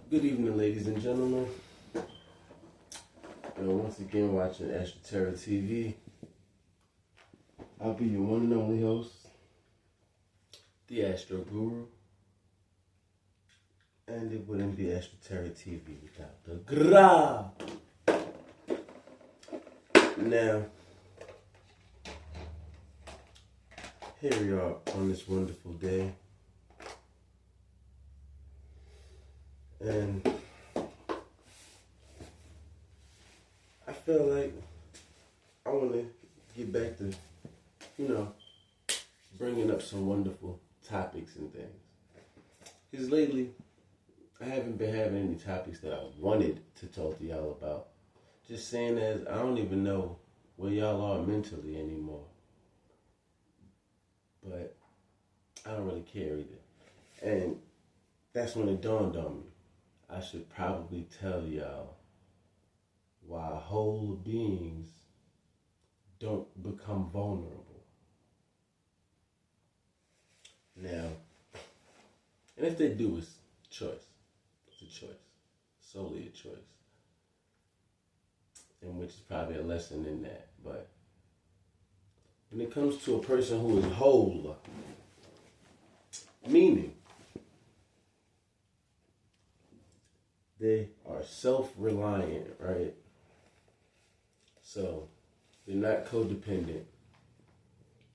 Good evening, ladies and gentlemen. Once again, watching Astro Terra TV. I'll be your one and only host, the Astro Guru. And it wouldn't be Astro Terra TV without the gra. Now, here we are on this wonderful day. And I feel like I want to get back to, bringing up some wonderful topics and things. Because lately, I haven't been having any topics that I wanted to talk to y'all about. Just saying as I don't even know where y'all are mentally anymore. But I don't really care either. And that's when it dawned on me. I should probably tell y'all why whole beings don't become vulnerable. Now, and if they do, it's choice. It's a choice. Solely a choice. And which is probably a lesson in that. But when it comes to a person who is whole, meaning they are self-reliant, right? So they're not codependent.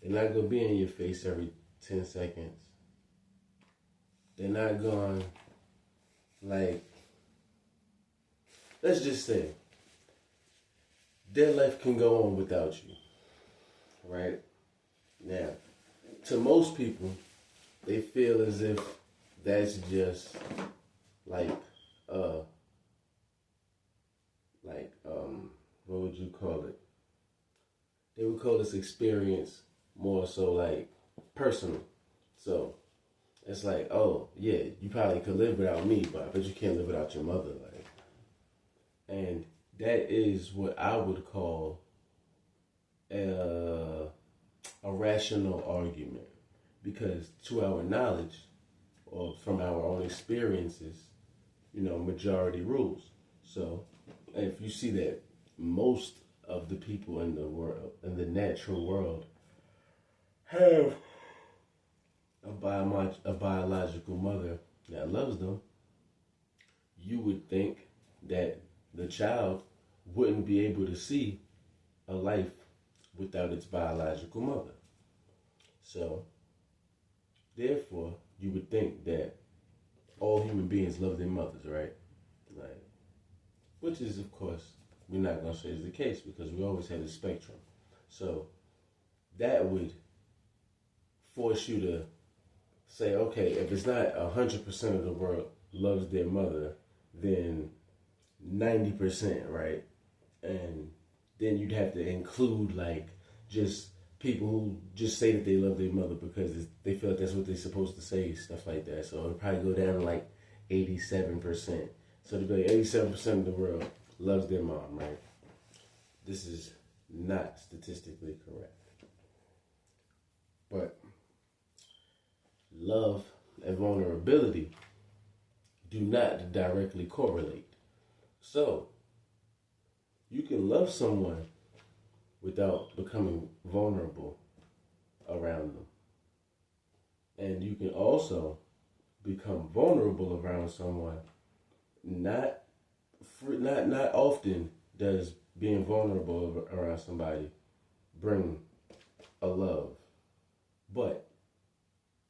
They're not going to be in your face every 10 seconds. They're not going, let's just say, their life can go on without you, right? Now, to most people, they feel as if that's just what would you call it? They would call this experience more so personal. So it's like, oh yeah, you probably could live without me, but I bet you can't live without your mother. And that is what I would call a rational argument, because to our knowledge or from our own experiences, majority rules. So if you see that most of the people in the world, in the natural world, have a biological mother that loves them, you would think that the child wouldn't be able to see a life without its biological mother. So, therefore, you would think that all human beings love their mothers, right? Which is, of course, we're not going to say is the case, because we always have a spectrum. So that would force you to say, okay, if it's not 100% of the world loves their mother, then 90%, right? And then you'd have to include just people who just say that they love their mother because they feel like that's what they're supposed to say, stuff like that. So it'll probably go down to 87%. So to be 87% of the world loves their mom, right? This is not statistically correct. But love and vulnerability do not directly correlate. So you can love someone without becoming vulnerable around them. And you can also become vulnerable around someone. Not often does being vulnerable around somebody bring a love, but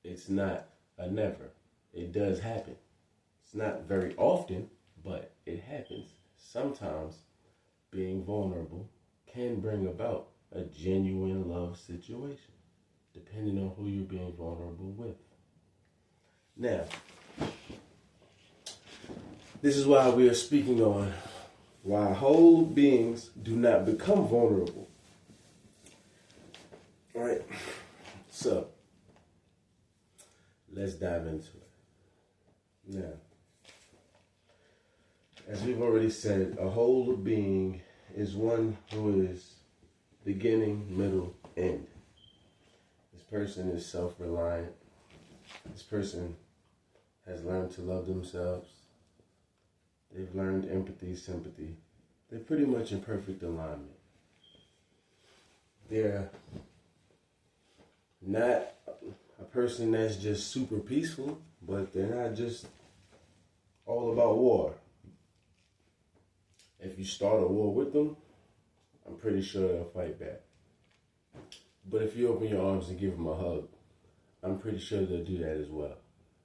it's not a never. It does happen. It's not very often, but it happens. Sometimes being vulnerable can bring about a genuine love situation, depending on who you're being vulnerable with. Now, this is why we are speaking on why whole beings do not become vulnerable. All right, so let's dive into it. Now, as we've already said, a whole being is one who is beginning, middle, end. This person is self-reliant. This person has learned to love themselves. They've learned empathy, sympathy. They're pretty much in perfect alignment. They're not a person that's just super peaceful, but they're not just all about war. If you start a war with them, I'm pretty sure they'll fight back. But if you open your arms and give them a hug, I'm pretty sure they'll do that as well.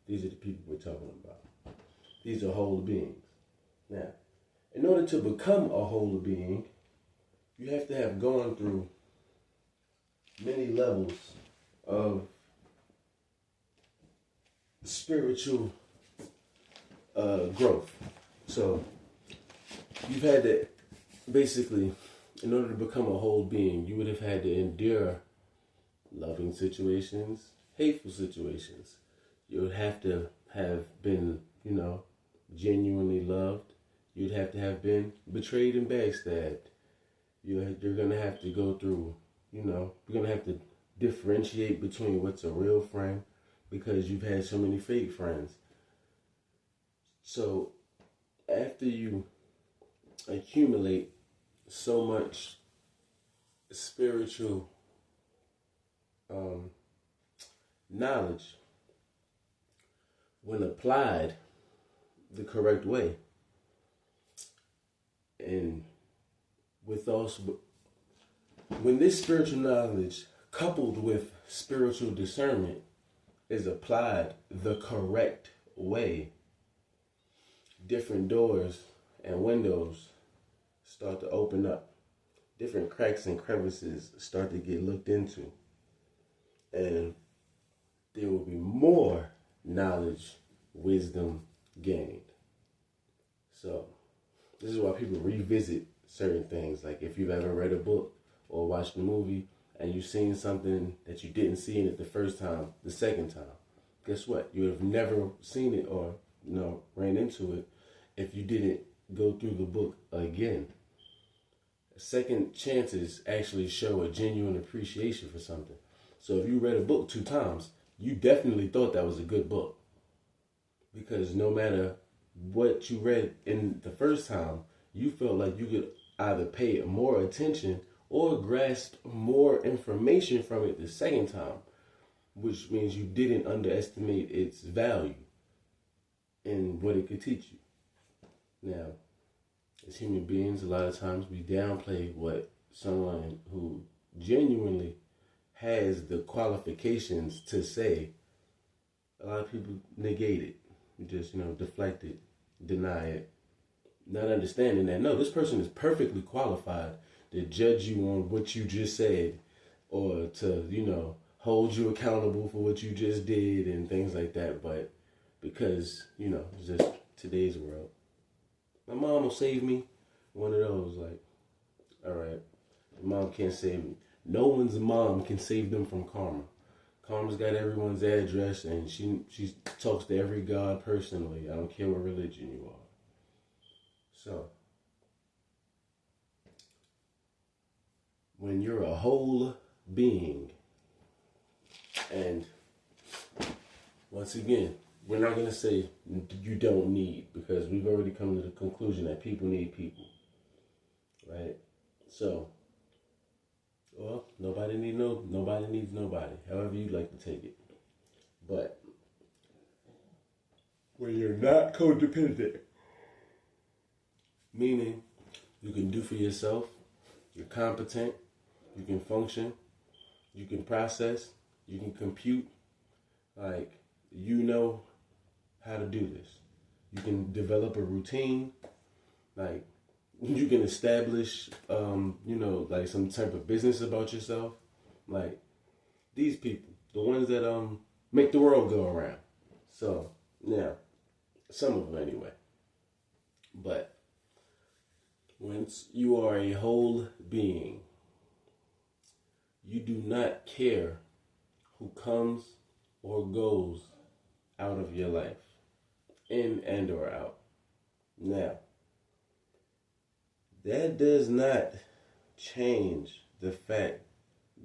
These are the people we're talking about. These are whole beings. Now, in order to become a whole being, you have to have gone through many levels of spiritual growth. So, you've had to, basically, in order to become a whole being, you would have had to endure loving situations, hateful situations. You would have to have been, genuinely loved. You'd have to have been betrayed and backstabbed. You're going to have to go through, you're going to have to differentiate between what's a real friend because you've had so many fake friends. So after you accumulate so much spiritual knowledge, when applied the correct way, and with also, when this spiritual knowledge coupled with spiritual discernment is applied the correct way, different doors and windows start to open up. Different cracks and crevices start to get looked into. And there will be more knowledge, wisdom gained. So, this is why people revisit certain things. Like if you've ever read a book or watched a movie and you've seen something that you didn't see in it the first time, the second time, guess what? You would have never seen it or ran into it if you didn't go through the book again. Second chances actually show a genuine appreciation for something. So if you read a book 2 times, you definitely thought that was a good book. Because no matter what you read in the first time, you felt like you could either pay more attention or grasp more information from it the second time, which means you didn't underestimate its value and what it could teach you. Now, as human beings, a lot of times we downplay what someone who genuinely has the qualifications to say. A lot of people negate it, just, deflect it, deny it, not understanding that, no, this person is perfectly qualified to judge you on what you just said or to, hold you accountable for what you just did and things like that. But because, it's just today's world. My mom will save me. One of those, like, all right, my mom can't save me. No one's mom can save them from karma. Karma's got everyone's address, and she talks to every god personally. I don't care what religion you are. So, when you're a whole being, and once again, we're not going to say you don't need, because we've already come to the conclusion that people need people, right? So, well, nobody needs nobody, however you like to take it. But when you're not codependent, meaning you can do for yourself, you're competent, you can function, you can process, you can compute, like, you know how to do this. You can develop a routine, like, you can establish, like some type of business about yourself. Like, these people, the ones that make the world go around. So, yeah, some of them anyway. But once you are a whole being, you do not care who comes or goes out of your life, in and or out. Now, that does not change the fact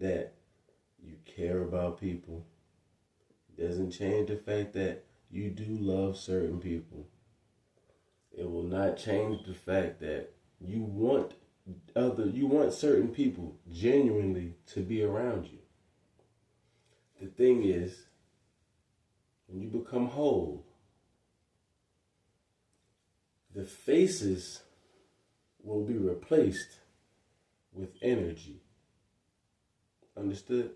that you care about people. It doesn't change the fact that you do love certain people. It will not change the fact that you want certain people genuinely to be around you. The thing is, when you become whole, the faces will be replaced with energy. Understood?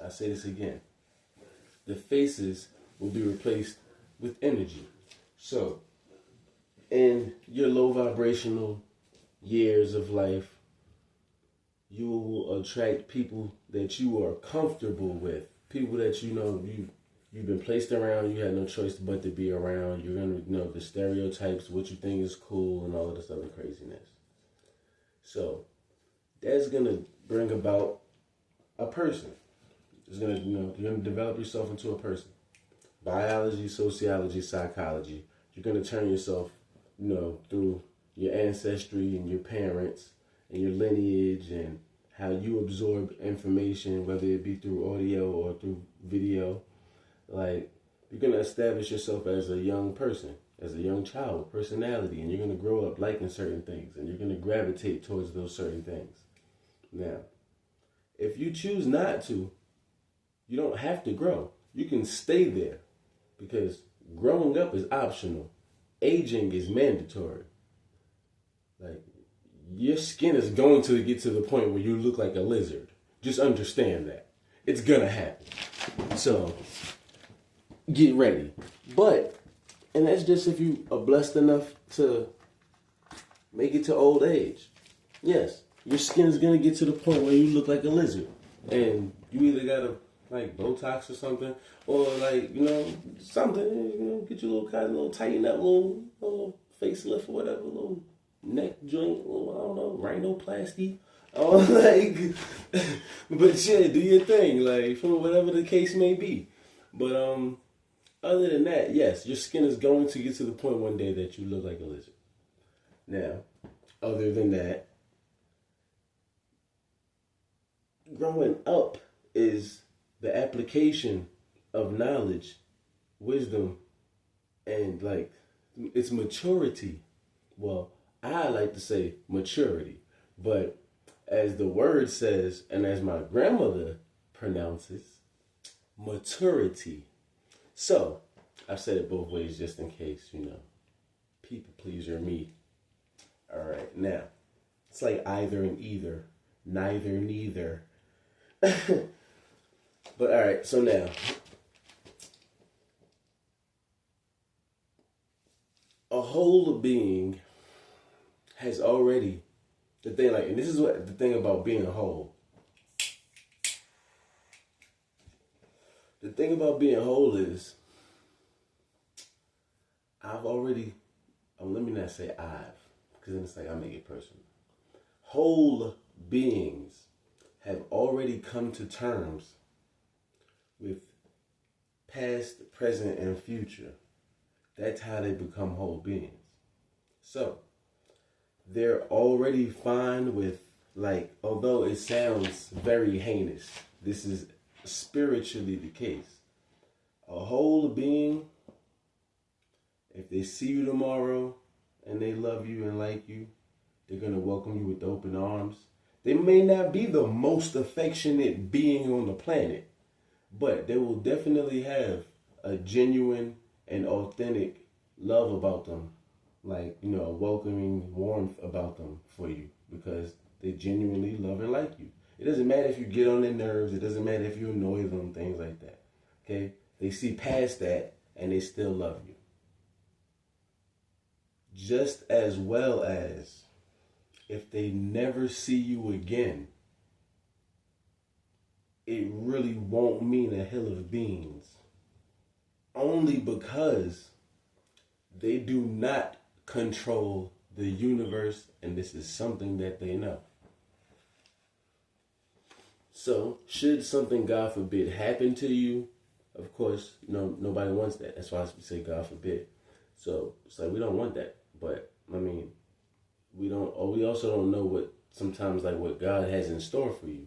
I say this again. The faces will be replaced with energy. So, in your low vibrational years of life, you will attract people that you are comfortable with. People that you've been placed around, you had no choice but to be around. You're going to know the stereotypes, what you think is cool, and all of this other craziness. So, that's going to bring about a person. It's going to, you're going to develop yourself into a person. Biology, sociology, psychology. You're going to turn yourself, through your ancestry and your parents and your lineage and how you absorb information, whether it be through audio or through video. Like, you're going to establish yourself as a young person, as a young child with personality, and you're going to grow up liking certain things, and you're going to gravitate towards those certain things. Now, if you choose not to, you don't have to grow. You can stay there because growing up is optional. Aging is mandatory. Like, your skin is going to get to the point where you look like a lizard. Just understand that. It's gonna happen. So, get ready. And that's just if you are blessed enough to make it to old age. Yes, your skin is gonna get to the point where you look like a lizard. And you either gotta, Botox or something, or something, get your little tighten up, little facelift or whatever, little neck joint, I don't know, rhinoplasty. But yeah, do your thing, from whatever the case may be. But other than that, yes, your skin is going to get to the point one day that you look like a lizard. Now, other than that, growing up is the application of knowledge, wisdom, and it's maturity. Well, I like to say maturity, but as the word says, and as my grandmother pronounces, maturity. So, I've said it both ways just in case, people pleaser me. All right, now, it's like either and either, neither, neither. But all right, so now, a whole being has already, and this is what the thing about being whole. The thing about being whole is, let me not say because then it's I make it personal. Whole beings have already come to terms with past, present, and future. That's how they become whole beings. So, they're already fine with, although it sounds very heinous, this is spiritually the case. A whole being, if they see you tomorrow and they love you and like you, they're going to welcome you with open arms. They may not be the most affectionate being on the planet, but they will definitely have a genuine and authentic love about them. A welcoming warmth about them for you because they genuinely love and like you. It doesn't matter if you get on their nerves. It doesn't matter if you annoy them, things like that. Okay? They see past that and they still love you. Just as well as if they never see you again, it really won't mean a hill of beans. Only because they do not control the universe, and this is something that they know. So, should something, God forbid, happen to you, of course, nobody wants that. That's why I say God forbid. So, it's we don't want that. But, we also don't know what God has in store for you.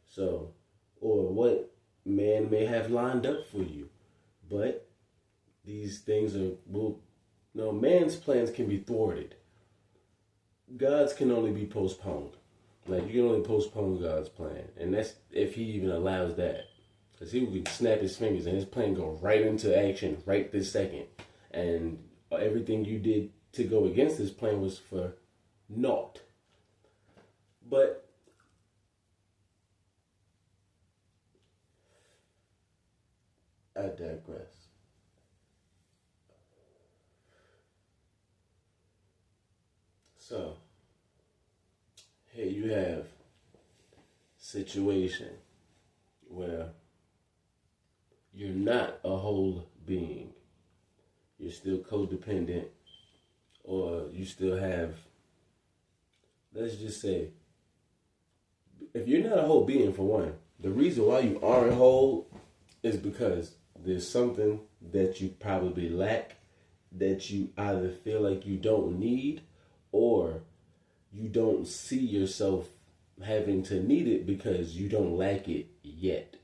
So, or what man may have lined up for you. But these things are, well, no, man's plans can be thwarted. God's can only be postponed. Like, you can only postpone God's plan. And that's if he even allows that. Because he would snap his fingers and his plan go right into action right this second. And everything you did to go against his plan was for naught. But I digress. So, here you have situation where you're not a whole being. You're still codependent, or you still have, let's just say, if you're not a whole being, for one, the reason why you aren't whole is because there's something that you probably lack, that you either feel like you don't need, or you don't see yourself having to need it because you don't lack it yet.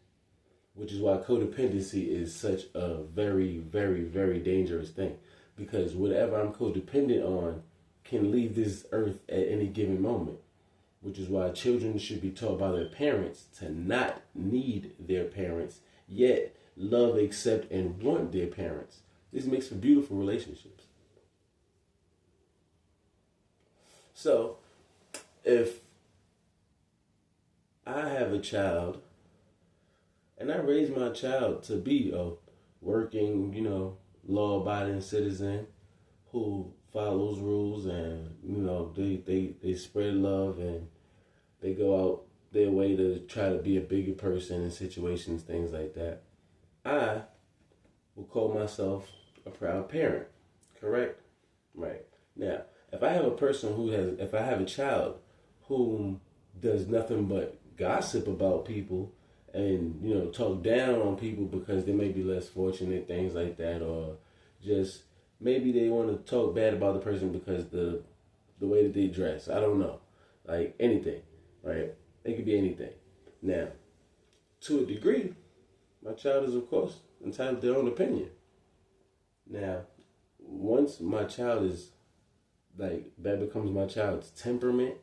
Which is why codependency is such a very, very, very dangerous thing. Because whatever I'm codependent on can leave this earth at any given moment. Which is why children should be taught by their parents to not need their parents, yet love, accept, and want their parents. This makes for beautiful relationships. So, if I have a child and I raise my child to be a working, law-abiding citizen who follows rules and, they spread love and they go out their way to try to be a bigger person in situations, things like that, I will call myself a proud parent. Correct? Right. Now, if I have a child who does nothing but gossip about people and, talk down on people because they may be less fortunate, things like that, or just maybe they want to talk bad about the person because the way that they dress. I don't know. Like anything, right? It could be anything. Now, to a degree, my child is, of course, entitled to their own opinion. Now, once my child is, that becomes my child's temperament,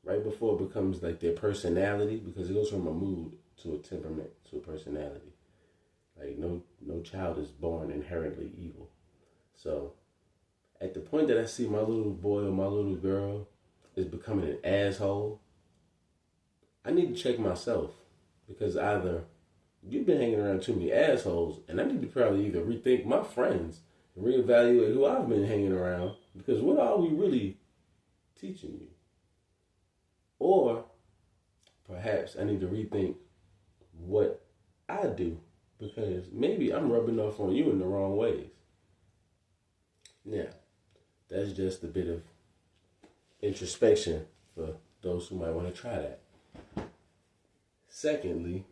right before it becomes, their personality, because it goes from a mood to a temperament to a personality. No child is born inherently evil. So, at the point that I see my little boy or my little girl is becoming an asshole, I need to check myself. Because either you've been hanging around too many assholes, and I need to probably either rethink my friends and reevaluate who I've been hanging around, because what are we really teaching you? Or perhaps I need to rethink what I do, because maybe I'm rubbing off on you in the wrong ways. Now, that's just a bit of introspection for those who might want to try that. Secondly,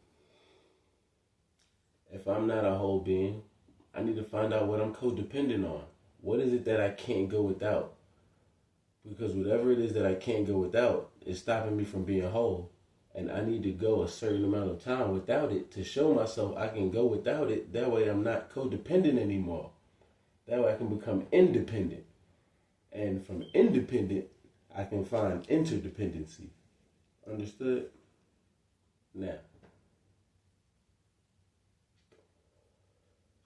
if I'm not a whole being, I need to find out what I'm codependent on. What is it that I can't go without? Because whatever it is that I can't go without is stopping me from being whole. And I need to go a certain amount of time without it to show myself I can go without it. That way I'm not codependent anymore. That way I can become independent. And from independent, I can find interdependency. Understood? Now,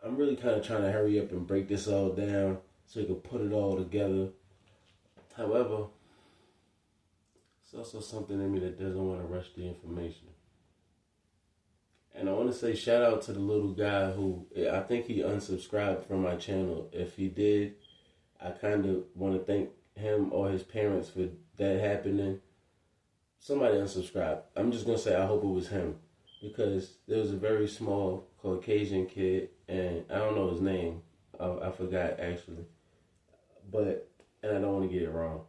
I'm really kind of trying to hurry up and break this all down so we can put it all together. However, it's also something in me that doesn't want to rush the information. And I want to say shout out to the little guy who, I think he unsubscribed from my channel. If he did, I kind of want to thank him or his parents for that happening. Somebody unsubscribed. I'm just going to say I hope it was him. Because there was a very small Caucasian kid, and I don't know his name. I forgot, actually. And I don't want to get it wrong.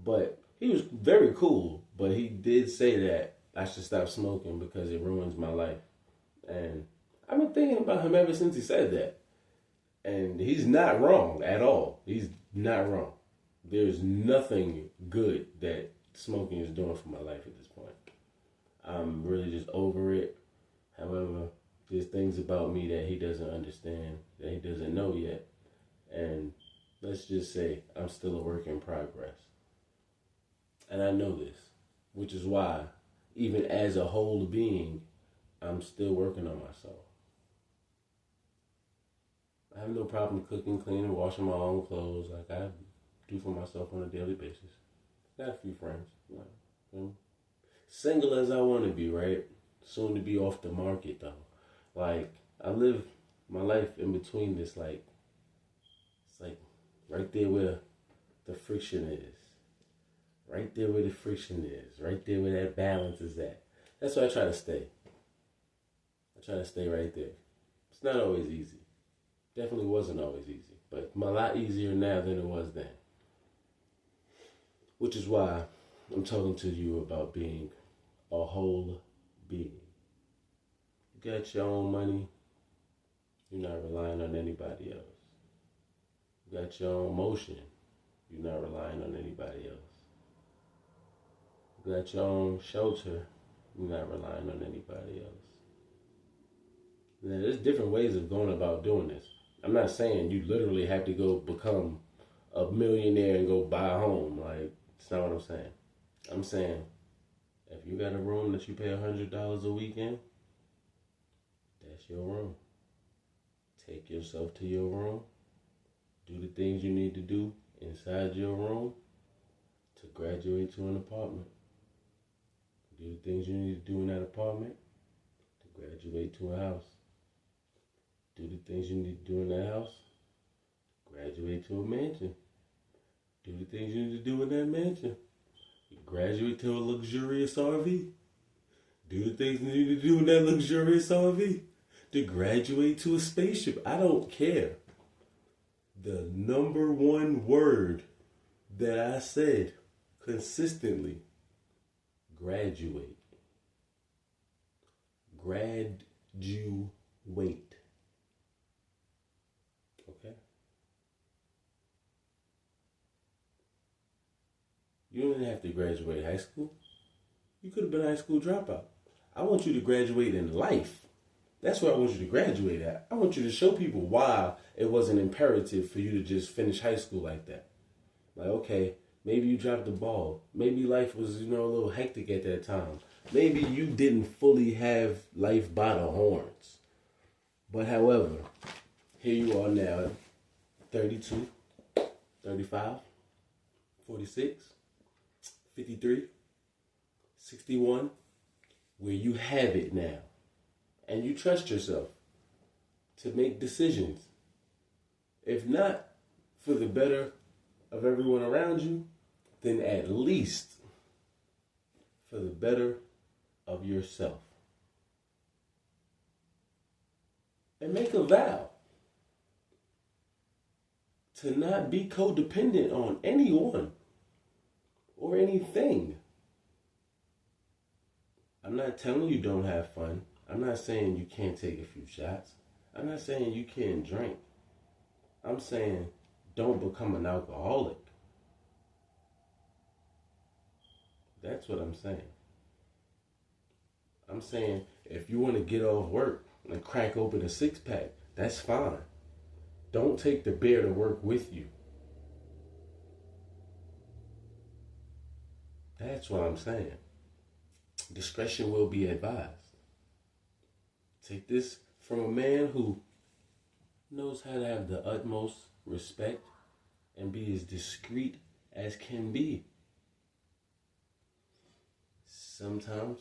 But he was very cool. But he did say that I should stop smoking because it ruins my life. And I've been thinking about him ever since he said that. And he's not wrong at all. He's not wrong. There's nothing good that smoking is doing for my life at this point. I'm really just over it. However, There's things about me that he doesn't understand, that he doesn't know yet. And let's just say I'm still a work in progress. And I know this, which is why, even as a whole being, I'm still working on myself. I have no problem cooking, cleaning, washing my own clothes like I do for myself on a daily basis. Got a few friends. Single as I want to be, right? Soon to be off the market, though. Like, I live my life in between this, like, it's like right there where the friction is. Right there where the friction is. Right there where that balance is at. That's where I try to stay. I try to stay right there. It's not always easy. Definitely wasn't always easy. But it's a lot easier now than it was then. Which is why I'm talking to you about being a whole being. You got your own money. You're not relying on anybody else. You got your own motion. You're not relying on anybody else. You got your own shelter. You're not relying on anybody else. Now, there's different ways of going about doing this. I'm not saying you literally have to go become a millionaire and go buy a home. Like, that's not what I'm saying. I'm saying, if you got a room that you pay $100 a week in, that's your room. Take yourself to your room. Do the things you need to do inside your room to graduate to an apartment. Do the things you need to do in that apartment to graduate to a house. Do the things you need to do in that house, graduate to a mansion. Do the things you need to do in that mansion, graduate to a luxurious RV. Do the things you need to do in that luxurious RV to graduate to a spaceship. I don't care. The number one word that I said consistently, graduate. Graduate. Okay? You don't even have to graduate high school. You could have been a high school dropout. I want you to graduate in life. That's where I want you to graduate at. I want you to show people why it wasn't imperative for you to just finish high school like that. Like, okay, maybe you dropped the ball. Maybe life was, a little hectic at that time. Maybe you didn't fully have life by the horns. But however, here you are now, 32, 35, 46, 53, 61, where you have it now. And you trust yourself to make decisions. If not for the better of everyone around you, then at least for the better of yourself. And make a vow to not be codependent on anyone or anything. I'm not telling you don't have fun. I'm not saying you can't take a few shots. I'm not saying you can't drink. I'm saying don't become an alcoholic. That's what I'm saying. I'm saying if you want to get off work and crack open a six-pack, that's fine. Don't take the beer to work with you. That's what I'm saying. Discretion will be advised. Take this from a man who knows how to have the utmost respect and be as discreet as can be. Sometimes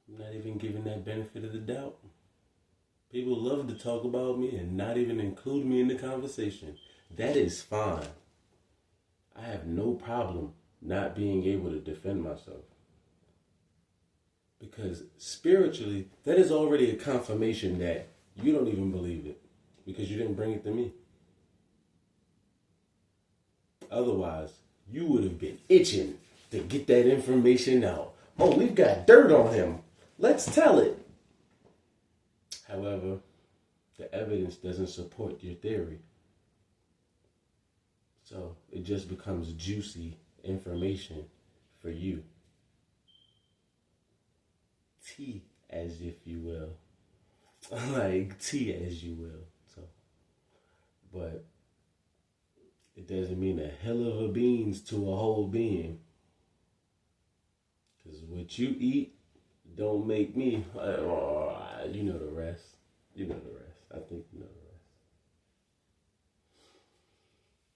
I'm not even giving that benefit of the doubt. People love to talk about me and not even include me in the conversation. That is fine. I have no problem not being able to defend myself. Because spiritually, that is already a confirmation that you don't even believe it. Because you didn't bring it to me. Otherwise, you would have been itching to get that information out. Oh, we've got dirt on him. Let's tell it. However, the evidence doesn't support your theory. So it just becomes juicy information for you. Tea, as if you will. like tea, as you will. So, but it doesn't mean a hell of a beans to a whole being. Because what you eat don't make me. You know the rest. You know the rest. I think you know the rest.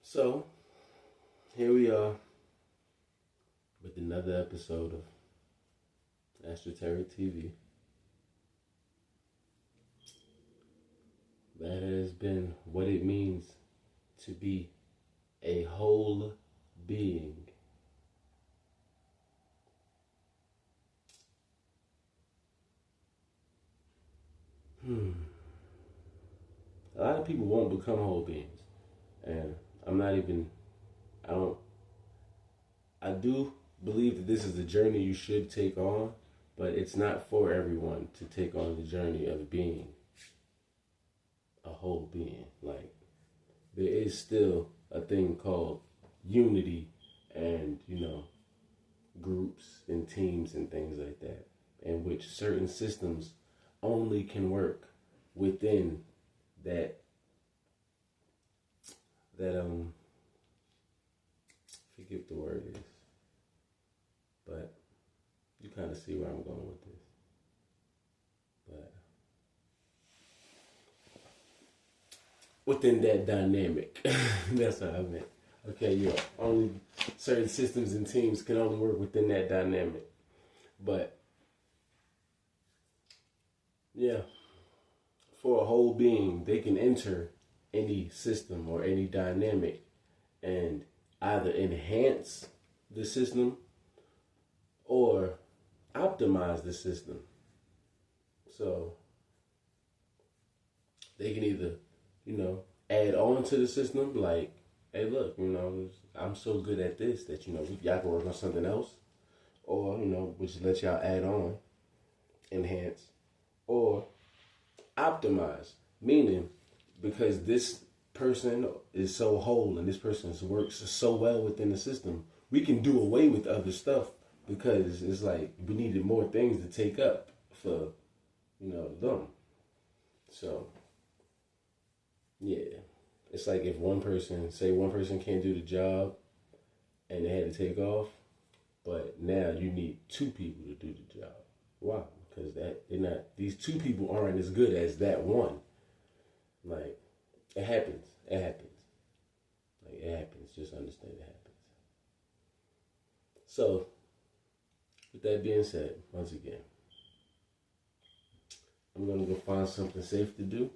So, here we are with another episode of Astro Terry TV. That has been what it means to be a whole being. A lot of people won't become whole beings. And I'm not even, I don't, I do believe that this is the journey you should take on, but it's not for everyone to take on the journey of being a whole being. Like, there is still a thing called unity and, groups and teams and things like that, in which certain systems only can work within that forget what the word is, but you kind of see where I'm going with this. But within that dynamic, that's what I meant. Okay, yeah, only certain systems and teams can only work within that dynamic. But yeah, for a whole being, they can enter any system or any dynamic and either enhance the system or optimize the system. So they can either, add on to the system, like, hey, look, I'm so good at this that, y'all can work on something else. Or, which let y'all add on, enhance, or optimize. Meaning, because this person is so whole and this person works so well within the system, we can do away with other stuff because it's like we needed more things to take up for, them. So, yeah. It's like if one person can't do the job and they had to take off, but now you need two people to do the job. Why? Because these two people aren't as good as that one. Like, it happens. It happens. Like, it happens. Just understand it happens. So, with that being said, once again, I'm going to go find something safe to do.